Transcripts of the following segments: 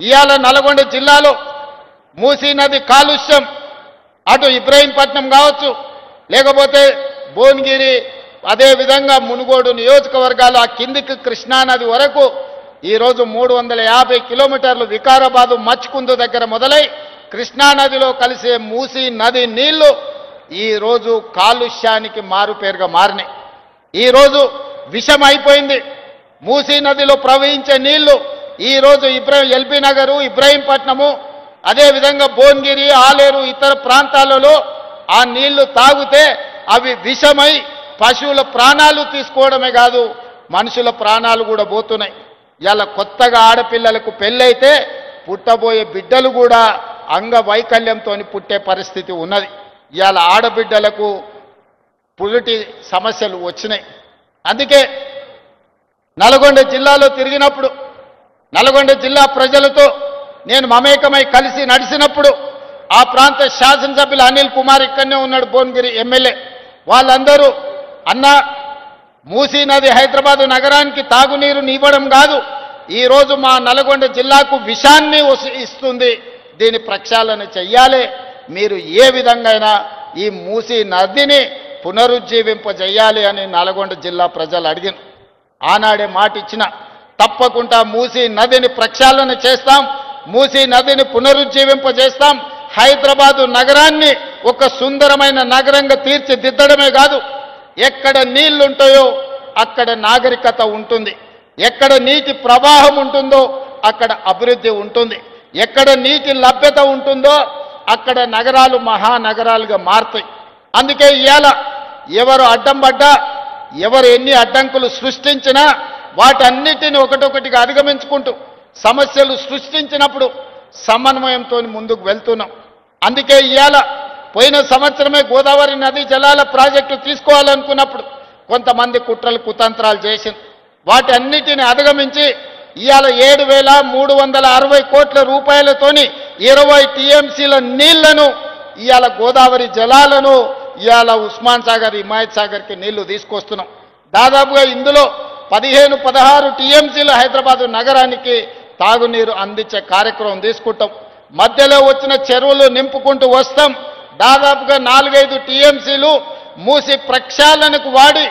ఇవాళ నల్గొండ జిల్లాలో మూసీ నది కాలుష్యం అటు ఇబ్రహీంపట్నం కావచ్చు, లేకపోతే భువనగిరి, అదేవిధంగా మునుగోడు నియోజకవర్గాలు ఆ కిందికి కృష్ణానది వరకు ఈరోజు 350 కిలోమీటర్లు వికారాబాదు మచ్కుందు దగ్గర మొదలై కృష్ణానదిలో కలిసే మూసీ నది నీళ్లు ఈరోజు కాలుష్యానికి మారుపేరుగా మారినాయి. ఈరోజు విషం అయిపోయింది. మూసీ నదిలో ప్రవహించే నీళ్లు ఈరోజు ఎల్బీ నగరు, ఇబ్రహీంపట్నము, అదేవిధంగా భువనగిరి, ఆలేరు, ఇతర ప్రాంతాలలో ఆ నీళ్లు తాగితే అవి విషమై పశువుల ప్రాణాలు తీసుకోవడమే కాదు, మనుషుల ప్రాణాలు కూడా పోతున్నాయి. ఇలా కొత్తగా ఆడపిల్లలకు పెళ్ళైతే పుట్టబోయే బిడ్డలు కూడా అంగవైకల్యంతో పుట్టే పరిస్థితి ఉన్నది. ఇవాళ ఆడబిడ్డలకు పురిటి సమస్యలు వచ్చినాయి. అందుకే నల్గొండ జిల్లాలో తిరిగినప్పుడు, నల్గొండ జిల్లా ప్రజలతో నేను మమేకమై కలిసి నడిచినప్పుడు ఆ ప్రాంత శాసనసభ్యులు అనిల్ కుమార్ ఇక్కడనే ఉన్నాడు, భువనగిరి ఎమ్మెల్యే, వాళ్ళందరూ అన్న మూసీ నది హైదరాబాదు నగరానికి తాగునీరు ఇవ్వడం కాదు, ఈరోజు మా నల్గొండ జిల్లాకు విషాన్ని ఇస్తుంది, దీని ప్రక్షాళన చెయ్యాలి, మీరు ఏ విధంగా ఈ మూసీ నదిని పునరుజ్జీవింపజేయాలి అని నల్గొండ జిల్లా ప్రజలు అడిగిన. ఆనాడే మాట ఇచ్చిన, తప్పకుండా మూసీ నదిని ప్రక్షాళన చేస్తాం, మూసీ నదిని పునరుజ్జీవింపజేస్తాం, హైదరాబాదు నగరాన్ని ఒక సుందరమైన నగరంగా తీర్చిదిద్దడమే కాదు, ఎక్కడ నీళ్లుంటాయో అక్కడ నాగరికత ఉంటుంది, ఎక్కడ నీటి ప్రవాహం ఉంటుందో అక్కడ అభివృద్ధి ఉంటుంది, ఎక్కడ నీటి లభ్యత ఉంటుందో అక్కడ నగరాలు మహానగరాలుగా మారుతాయి. అందుకే ఇవాళ ఎవరు అడ్డం పడ్డా, ఎవరు ఎన్ని అడ్డంకులు సృష్టించినా వాటన్నిటిని ఒకటొకటిగా అధిగమించుకుంటూ సమస్యలు సృష్టించినప్పుడు సమన్వయంతో ముందుకు వెళ్తున్నాం. అందుకే ఇవాళ పోయిన సంవత్సరమే గోదావరి నదీ జలాల ప్రాజెక్టు తీసుకోవాలనుకున్నప్పుడు కొంతమంది కుట్రలు కుతంత్రాలు చేసింది. వాటి అన్నిటిని అధిగమించి ఇవాళ 7,360 కోట్ల రూపాయలతోని 20 టీఎంసీల నీళ్లను, ఇవాళ గోదావరి జలాలను ఇవాళ ఉస్మాన్ సాగర్, హిమాయత్ సాగర్కి నీళ్లు తీసుకొస్తున్నాం. దాదాపుగా ఇందులో 15-16 టీఎంసీలు హైదరాబాదు నగరానికి తాగునీరు అందించే కార్యక్రమం తీసుకుంటాం. మధ్యలో వచ్చిన చెరువులు నింపుకుంటూ వస్తాం. దాదాపుగా 4-5 టీఎంసీలు మూసి ప్రక్షాళనకు వాడి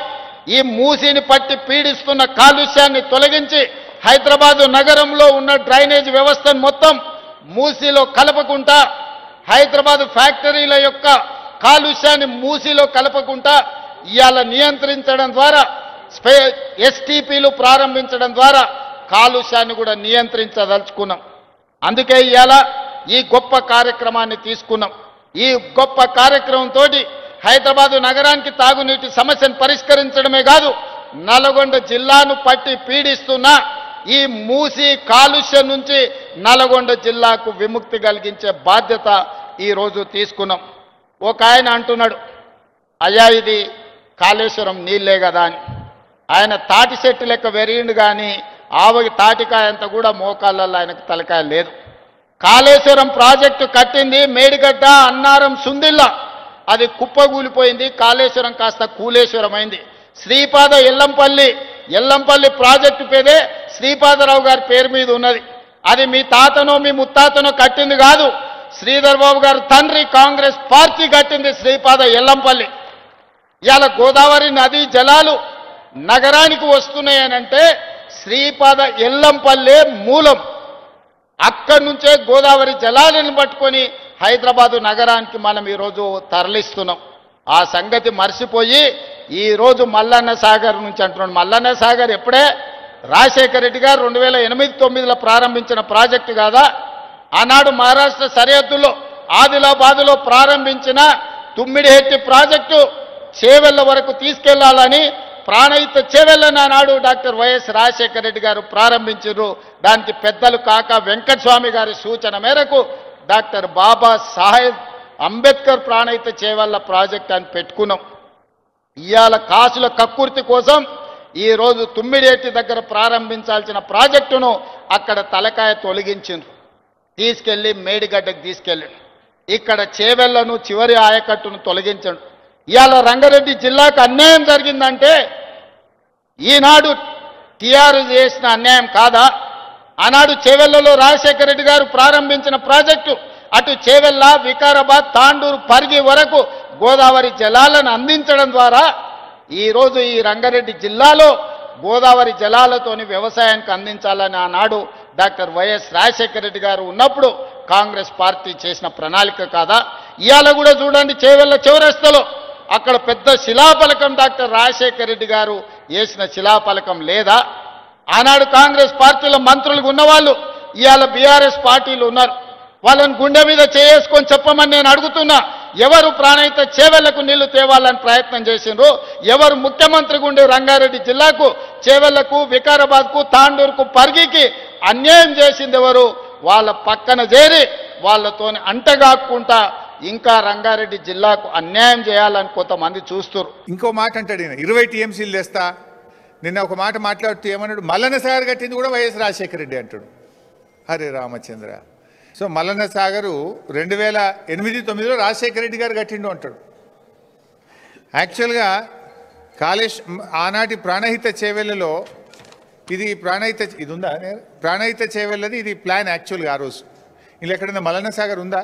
ఈ మూసిని పట్టి పీడిస్తున్న కాలుష్యాన్ని తొలగించి హైదరాబాదు నగరంలో ఉన్న డ్రైనేజ్ వ్యవస్థను మొత్తం మూసిలో కలపకుండా, హైదరాబాదు ఫ్యాక్టరీల యొక్క కాలుష్యాన్ని మూసిలో కలపకుండా ఇవాళ నియంత్రించడం ద్వారా, ఎస్టీపీలు ప్రారంభించడం ద్వారా కాలుష్యాన్ని కూడా నియంత్రించదలుచుకున్నాం. అందుకే ఇవాళ ఈ గొప్ప కార్యక్రమాన్ని తీసుకున్నాం. ఈ గొప్ప కార్యక్రమంతో హైదరాబాదు నగరానికి తాగునీటి సమస్యను పరిష్కరించడమే కాదు, నల్గొండ జిల్లాను పట్టి పీడిస్తున్న ఈ మూసి కాలుష్యం నుంచి నల్గొండ జిల్లాకు విముక్తి కలిగించే బాధ్యత ఈరోజు తీసుకున్నాం. ఒక ఆయన అంటున్నాడు, అయ్యా ఇది కాళేశ్వరం నీళ్ళే కదా అని. ఆయన తాటి చెట్టు లెక్క వెరిగిండు కానీ ఆవగి తాటికాయ అంతా కూడా మోకాళ్ళల్లో ఆయనకు తలకాయ లేదు. కాళేశ్వరం ప్రాజెక్టు కట్టింది మేడిగడ్డ, అన్నారం, సుందిల్లా, అది కుప్పగూలిపోయింది. కాళేశ్వరం కాస్త కూలేశ్వరం అయింది. శ్రీపాద ఎల్లంపల్లి ప్రాజెక్టు పేరే శ్రీపాదరావు గారి పేరు మీద ఉన్నది. అది మీ తాతనో మీ ముత్తాతనో కట్టింది కాదు, శ్రీధర్ బాబు గారు తండ్రి కాంగ్రెస్ పార్టీ కట్టింది శ్రీపాద ఎల్లంపల్లి. ఇవాళ గోదావరి నదీ జలాలు నగరానికి వస్తున్నాయనంటే శ్రీపాద ఎల్లంపల్లె మూలం. అక్కడి నుంచే గోదావరి జలాలను పట్టుకొని హైదరాబాదు నగరానికి మనం ఈరోజు తరలిస్తున్నాం. ఆ సంగతి మర్చిపోయి ఈరోజు మల్లన్న సాగర్ నుంచి అంటున్నాడు. మల్లన్న సాగర్ ఎప్పుడే రాజశేఖర రెడ్డి గారు 2008-9లో ప్రారంభించిన ప్రాజెక్టు కాదా? ఆనాడు మహారాష్ట్ర సరిహద్దులో ఆదిలాబాదులో ప్రారంభించిన తుమ్మిడిహెట్టి ప్రాజెక్టు చేవెళ్ల వరకు తీసుకెళ్లాలని ప్రాణహిత చేవెళ్లని ఆనాడు డాక్టర్ వైఎస్ రాజశేఖర రెడ్డి గారు ప్రారంభించారు. దానికి పెద్దలు కాక వెంకటస్వామి గారి సూచన మేరకు డాక్టర్ బాబా సాహెబ్ అంబేద్కర్ ప్రాణహిత చేవెళ్ల ప్రాజెక్ట్ అని పెట్టుకున్నాం. ఇవాళ కాసుల కక్కుర్తి కోసం ఈరోజు తుమ్మిడిహెట్టి దగ్గర ప్రారంభించాల్సిన ప్రాజెక్టును అక్కడ తలకాయ తొలగించిండ్రు, తీసుకెళ్లి మేడిగడ్డకు తీసుకెళ్ళి ఇక్కడ చేవెళ్లను చివరి ఆయకట్టును తొలగించండు. ఇవాళ రంగారెడ్డి జిల్లాకు అన్యాయం జరిగిందంటే ఈనాడు టీఆర్ఎస్ చేసిన అన్యాయం కాదా? ఆనాడు చేవెళ్లలో రాజశేఖర రెడ్డి గారు ప్రారంభించిన ప్రాజెక్టు అటు చేవెళ్ల, వికారాబాద్, తాండూరు, పరిగి వరకు గోదావరి జలాలను అందించడం ద్వారా ఈరోజు ఈ రంగారెడ్డి జిల్లాలో గోదావరి జలాలతోని వ్యవసాయానికి అందించాలని ఆనాడు డాక్టర్ వైఎస్ రాజశేఖర రెడ్డి గారు ఉన్నప్పుడు కాంగ్రెస్ పార్టీ చేసిన ప్రణాళిక కాదా? ఇవాళ కూడా చూడండి, చేవెళ్ల చౌరస్తలో అక్కడ పెద్ద శిలాఫలకం డాక్టర్ రాజశేఖర రెడ్డి గారు వేసిన శిలాఫలకం లేదా? ఆనాడు కాంగ్రెస్ పార్టీలో మంత్రులుగా ఉన్నవాళ్ళు ఇవాళ బీఆర్ఎస్ పార్టీలు ఉన్నారు. వాళ్ళని గుండె మీద చేసుకొని చెప్పమని నేను అడుగుతున్నా. ఎవరు ప్రాణహిత చేవెళ్లకు నీళ్లు తేవాలని ప్రయత్నం చేసిండ్రు? ఎవరు ముఖ్యమంత్రి గుండె రంగారెడ్డి జిల్లాకు, చేవెళ్లకు, వికారాబాద్కు, తాండూరుకు, పరిగికి అన్యాయం చేసింది ఎవరు? వాళ్ళ పక్కన చేరి వాళ్ళతోని అంటగాక్కుంటా ఇంకా రంగారెడ్డి జిల్లాకు అన్యాయం చేయాలని కొంతమంది చూస్తారు. ఇంకో మాట అంటాడు, 20 టీఎంసీలు తెస్తా. నిన్న ఒక మాట మాట్లాడుతూ ఏమన్నాడు, మల్లన్న సాగర్ కట్టింది కూడా వైఎస్ రాజశేఖర రెడ్డి అంటాడు. హరే రామచంద్ర. సో మల్లన్న సాగరు 2008-9లో రాజశేఖర రెడ్డి గారు కట్టిండు అంటాడు. యాక్చువల్గా ఆనాటి ప్రాణహిత చేవెళ్లలో ఇది ఇది ఉందా? ప్రాణహిత చేవెళ్ళది ఇది ప్లాన్ యాక్చువల్గా ఆ రోజు. ఇలా ఎక్కడైనా మల్లన్న సాగర్ ఉందా?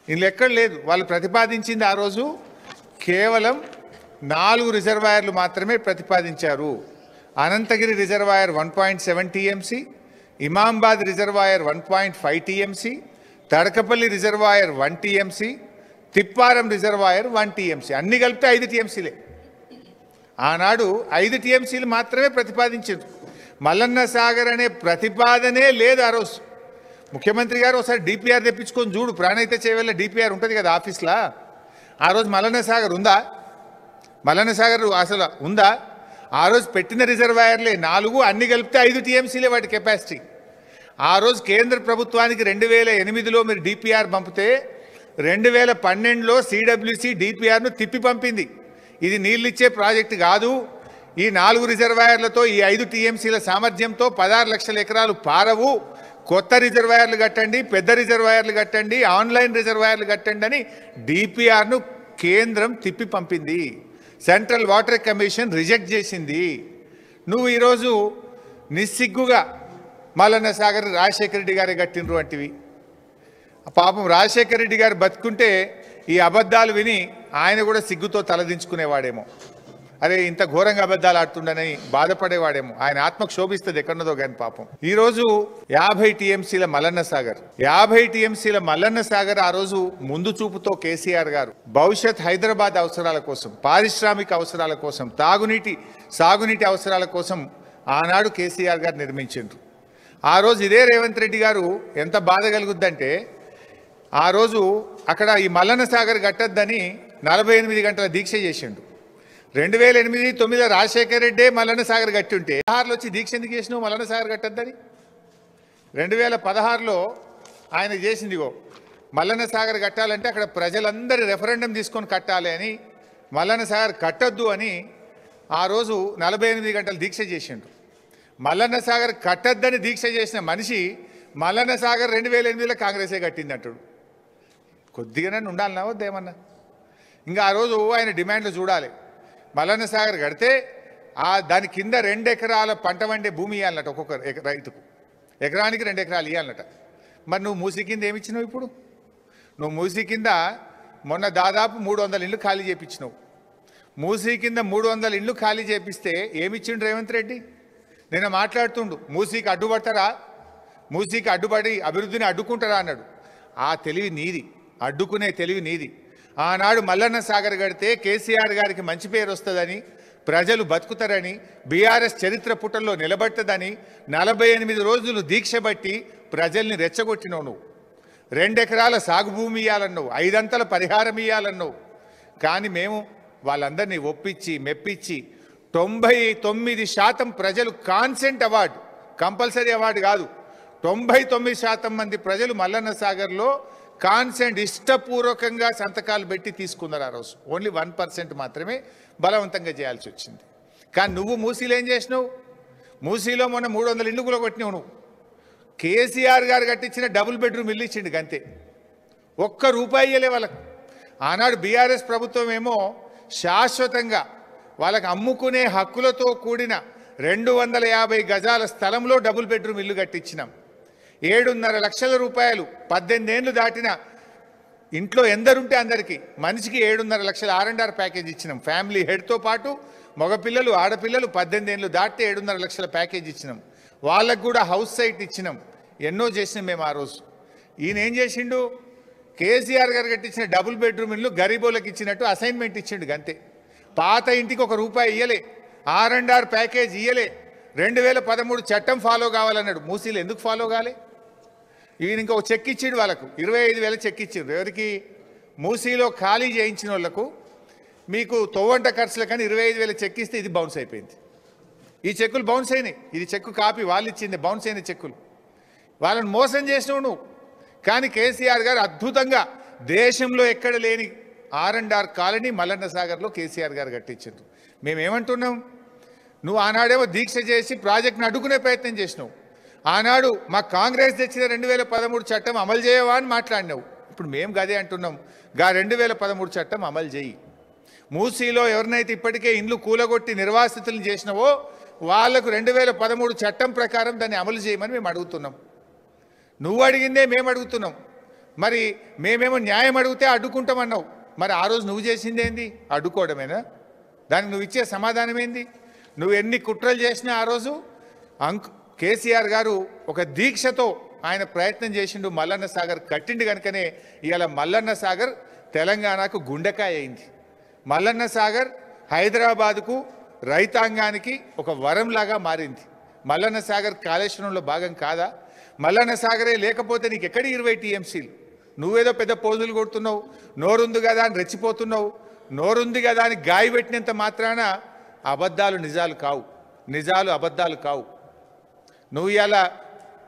ఇందులో ఎక్కడ లేదు. వాళ్ళు ప్రతిపాదించింది ఆ రోజు కేవలం 4 రిజర్వాయర్లు మాత్రమే ప్రతిపాదించారు. Ananthagiri reservoir 1.7 TMC, Imambad reservoir 1.5 TMC, Tadakapalli reservoir 1 TMC, Tipparam reservoir 1 TMC, అన్ని కలిపితే 5 టీఎంసీలే. ఆనాడు 5 టీఎంసీలు మాత్రమే ప్రతిపాదించారు. మల్లన్న సాగర్ అనే ప్రతిపాదనే లేదు ఆ రోజు. ముఖ్యమంత్రి గారు ఒకసారి డిపిఆర్ తెప్పించుకొని చూడు, ప్రాణహిత చేవెళ్ళ డిపిఆర్ ఉంటుంది కదా ఆఫీస్లో. ఆ రోజు మల్లన్న సాగర్ ఉందా? మల్లన్న సాగర్ అసలు ఉందా? ఆ రోజు పెట్టిన రిజర్వాయర్లే 4, అన్ని కలిపితే 5 టీఎంసీలే వాటి కెపాసిటీ. ఆ రోజు కేంద్ర ప్రభుత్వానికి 2008లో మీరు డిపిఆర్ పంపితే 2012లో సిడబ్ల్యూసి డిపిఆర్ను తిప్పి పంపింది. ఇది నీళ్ళిచ్చే ప్రాజెక్టు కాదు, ఈ 4 రిజర్వాయర్లతో ఈ 5 టీఎంసీల సామర్థ్యంతో 16 లక్షల ఎకరాలు పారవు, కొత్త రిజర్వాయర్లు కట్టండి, పెద్ద రిజర్వాయర్లు కట్టండి, ఆన్లైన్ రిజర్వాయర్లు కట్టండి అని డిపిఆర్ను కేంద్రం తిప్పి పంపింది. సెంట్రల్ వాటర్ కమిషన్ రిజెక్ట్ చేసింది. నువ్వు ఈరోజు నిస్సిగ్గుగా మల్లన్న సాగర్ రాజశేఖర రెడ్డి గారే కట్టినరు అంటివి. పాపం రాజశేఖర రెడ్డి గారు బతుకుంటే ఈ అబద్ధాలు విని ఆయన కూడా సిగ్గుతో తలదించుకునేవాడేమో. అరే ఇంత ఘోరంగా అబద్ధాలు ఆడుతుండని బాధపడేవాడేమో. ఆయన ఆత్మకు శోభిస్తుంది ఎక్కడున్నదో కానీ పాపం. ఈరోజు 50 టీఎంసీల మల్లన్న సాగర్, 50 టీఎంసీల మల్లన్న సాగర్ ఆ రోజు ముందు చూపుతో కేసీఆర్ గారు భవిష్యత్ హైదరాబాద్ అవసరాల కోసం, పారిశ్రామిక అవసరాల కోసం, సాగునీటి అవసరాల కోసం ఆనాడు కేసీఆర్ గారు నిర్మించారు. ఆ రోజు ఇదే రేవంత్ రెడ్డి గారు ఎంత బాధ కలుగుద్దంటే, ఆ రోజు అక్కడ ఈ మల్లన్న సాగర్ కట్టద్దని 48 గంటల దీక్ష చేసిండు. 2008-9లో రాజశేఖర రెడ్డే మల్లన్న సాగర్ కట్టి ఉంటే 16లో వచ్చి దీక్ష ఎందుకు చేసినావు మల్లన్న సాగర్ కట్టద్దని? 2016లో ఆయన చేసిందిగో మల్లన్న సాగర్ కట్టాలంటే అక్కడ ప్రజలందరి రెఫరెండం తీసుకొని కట్టాలి అని, మల్లన్న సాగర్ కట్టద్దు అని ఆ రోజు 48 గంటల దీక్ష చేసిండు. మల్లన్న సాగర్ కట్టద్దని దీక్ష చేసిన మనిషి మల్లన్న సాగర్ 2008లో కాంగ్రెసే కట్టింది అంటాడు. కొద్దిగానే ఉండాలన్నా వద్దేమన్నా? ఇంకా ఆ రోజు ఆయన డిమాండ్లు చూడాలి. మల్లన్న సాగర్ కడితే దాని కింద 2 ఎకరాల పంట వండే భూమి ఇవ్వాలన్నట ఒక్కొక్క రైతుకు, ఎకరానికి 2 ఎకరాలు ఇవ్వాలన్నట. మరి నువ్వు మూసీ కింద ఏమిచ్చినావు? ఇప్పుడు నువ్వు మూసీ కింద మొన్న దాదాపు 300 ఇళ్ళు ఖాళీ చేయించినావు. మూసీ కింద 300 ఇళ్ళు ఖాళీ చేపిస్తే ఏమిచ్చిండు రేవంత్ రెడ్డి? నిన్న మాట్లాడుతుండు, మూసీకి అడ్డుపడతారా, మూసీకి అడ్డుపడి అభివృద్ధిని అడ్డుకుంటారా అన్నాడు. ఆ తెలివి నీది, అడ్డుకునే తెలివి నీది. ఆనాడు మల్లన్న సాగర్ కడితే కేసీఆర్ గారికి మంచి పేరు వస్తుందని, ప్రజలు బతుకుతారని, బీఆర్ఎస్ చరిత్ర పుటల్లో నిలబడుతుందని 48 రోజులు దీక్ష బట్టి ప్రజల్ని రెచ్చగొట్టినావు. నువ్వు 2 ఎకరాల సాగు భూమి ఇవ్వాలన్నావు, 5 అంతల పరిహారం ఇవ్వాలన్నావు. కానీ మేము వాళ్ళందరినీ ఒప్పించి మెప్పించి 99% ప్రజలు కాన్సెంట్ అవార్డు, కంపల్సరీ అవార్డు కాదు, 99% మంది ప్రజలు మల్లన్న సాగర్లో కాన్సెంట్ ఇష్టపూర్వకంగా సంతకాలు పెట్టి తీసుకున్నారు. ఆ రోజు ఓన్లీ 1% మాత్రమే బలవంతంగా చేయాల్సి వచ్చింది. కానీ నువ్వు మూసీలో ఏం చేసినావు? మూసీలో మొన్న 300 ఇళ్ళు కూడా కొట్టినావు నువ్వు. కేసీఆర్ గారు కట్టించిన డబుల్ బెడ్రూమ్ ఇల్లు ఇచ్చిండు గంతే, ₹1 ఇయ్యలే వాళ్ళకు. ఆనాడు బీఆర్ఎస్ ప్రభుత్వం ఏమో శాశ్వతంగా వాళ్ళకి అమ్ముకునే హక్కులతో కూడిన 250 గజాల స్థలంలో డబుల్ బెడ్రూమ్ ఇల్లు కట్టించినాం. 7.5 లక్షల రూపాయలు 18 ఏళ్ళు దాటిన ఇంట్లో ఎందరుంటే అందరికీ మనిషికి 7.5 లక్షల R&R ప్యాకేజ్ ఇచ్చినాం. ఫ్యామిలీ హెడ్తో పాటు మగపిల్లలు ఆడపిల్లలు 18 ఏళ్ళు దాటితే 7.5 లక్షల ప్యాకేజ్ ఇచ్చినాం. వాళ్ళకు కూడా హౌస్ సైట్ ఇచ్చినాం. ఎన్నో చేసినాం మేము ఆ రోజు. ఈయన ఏం చేసిండు? కేసీఆర్ గారు కట్టించిన డబుల్ బెడ్రూమ్ ఇల్లు గరీబోళ్ళకి ఇచ్చినట్టు అసైన్మెంట్ ఇచ్చిండు గంతే. పాత ఇంటికి ₹1 ఇయ్యలే, R&R ప్యాకేజ్ ఇయ్యలే. 2013 చట్టం ఫాలో కావాలన్నాడు. మూసీలు ఎందుకు ఫాలో కాలే? ఈయన ఇంకొక చెక్ ఇచ్చిండు వాళ్ళకు, 25,000 చెక్ ఇచ్చిండు. ఎవరికి? మూసీలో ఖాళీ చేయించిన వాళ్ళకు మీకు తొవ్వంట ఖర్చుల కానీ 25,000 చెక్ ఇస్తే ఇది బౌన్స్ అయిపోయింది. ఈ చెక్కులు బౌన్స్ అయినాయి. ఇది చెక్కు కాపీ వాళ్ళు ఇచ్చింది, బౌన్స్ అయిన చెక్కులు. వాళ్ళని మోసం చేసినావు నువ్వు. కానీ కేసీఆర్ గారు అద్భుతంగా దేశంలో ఎక్కడ లేని R&R కాలనీ మల్లన్న సాగర్లో కేసీఆర్ గారు కట్టించారు. మేమేమంటున్నాం? నువ్వు ఆనాడేమో దీక్ష చేసి ప్రాజెక్టును అడ్డుకునే ప్రయత్నం చేసినావు. ఆనాడు మా కాంగ్రెస్ తెచ్చిన 2013 చట్టం అమలు చేయవా అని మాట్లాడినావు. ఇప్పుడు మేము గదే అంటున్నాం, 2013 చట్టం అమలు చేయి. మూసీలో ఎవరినైతే ఇప్పటికే ఇండ్లు కూలగొట్టి నిర్వాసితులను చేసినావో వాళ్లకు 2013 చట్టం ప్రకారం దాన్ని అమలు చేయమని మేము అడుగుతున్నాం. నువ్వు అడిగిందే మేము అడుగుతున్నాం. మరి మేమేమో న్యాయం అడిగితే అడ్డుకుంటామన్నావు. మరి ఆ రోజు నువ్వు చేసింది ఏంది? అడ్డుకోవడమేనా? దానికి నువ్వు ఇచ్చే సమాధానం ఏంది? నువ్వు ఎన్ని కుట్రలు చేసినా ఆ రోజు కేసీఆర్ గారు ఒక దీక్షతో ఆయన ప్రయత్నం చేసిండు. మల్లన్న సాగర్ కట్టిండు కనుకనే ఇవాళ మల్లన్న సాగర్ తెలంగాణకు గుండెకాయ అయింది. మల్లన్న సాగర్ హైదరాబాదుకు రైతాంగానికి ఒక వరంలాగా మారింది. మల్లన్న సాగర్ కాళేశ్వరంలో భాగం కాదా? మల్లన్న సాగరే లేకపోతే నీకు ఎక్కడి 20 TMCలు? నువ్వేదో పెద్ద పోజులు కొడుతున్నావు, నోరుంది కదా అని రెచ్చిపోతున్నావు. నోరుంది కదా అని గాయ పెట్టినంత మాత్రాన అబద్ధాలు నిజాలు కావు, నిజాలు అబద్ధాలు కావు. నువ్వు ఇలా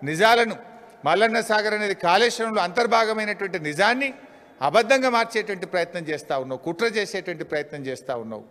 నిజాలను మల్లన్న సాగర్ అనేది కాళేశ్వరంలో అంతర్భాగమైనటువంటి నిజాన్ని అబద్ధంగా మార్చేటువంటి ప్రయత్నం చేస్తూ ఉన్నావు, కుట్ర చేసేటువంటి ప్రయత్నం చేస్తూ ఉన్నావు.